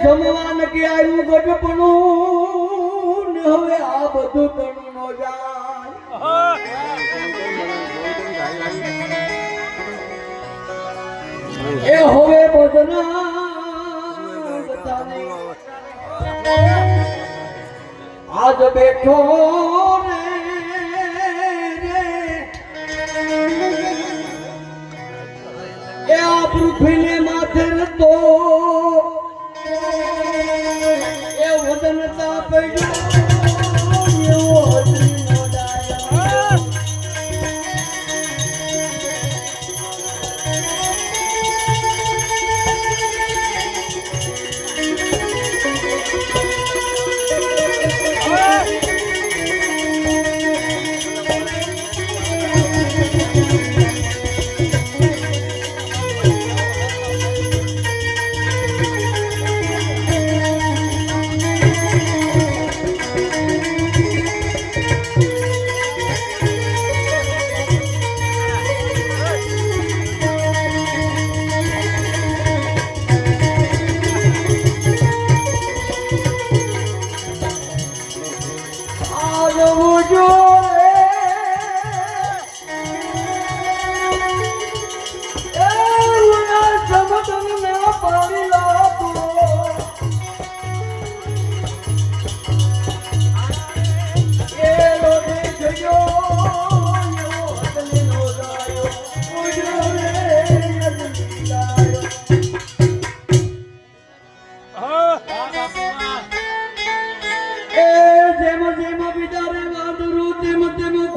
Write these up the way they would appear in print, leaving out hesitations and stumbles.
જમવાન કે આવ્યું ગઢપણું ને હવે આ બધું તણું નો જાય એ હવે બદના આજ બેઠો રે એ આ પૃથ્વીને માથે રતો એ વદનતા પડ્યો એવો હજરી નો ડાયો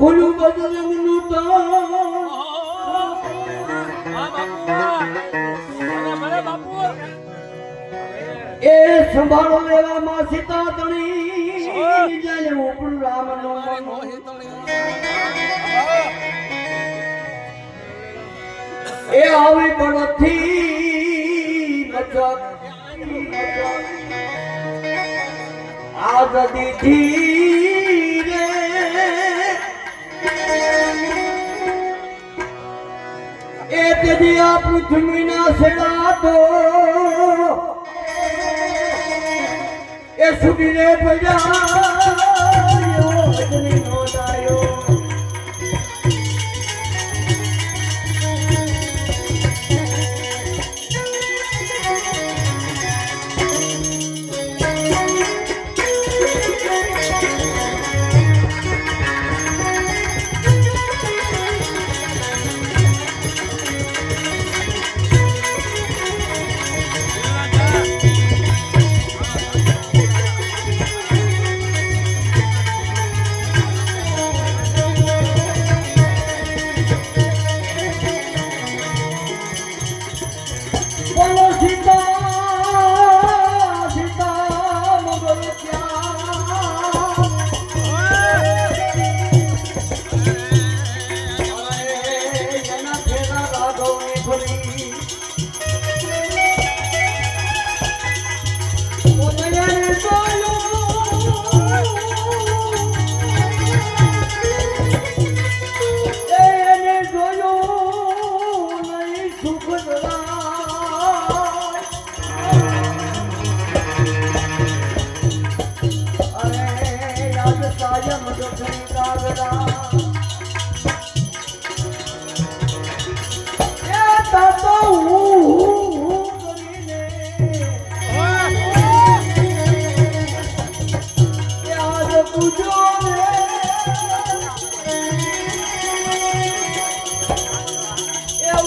ખોલું બદલનું એ સંભાળો લેવામાં સીતા તણી જાય ઉપડું રામ નો એ આવી પડથી બચત આઝાદી થી રે એ તેથી આ પૃથ્વીના સેડા તો એ સુધીને પડ્યા હજરી નો ડાયો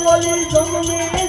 બોલી ગમે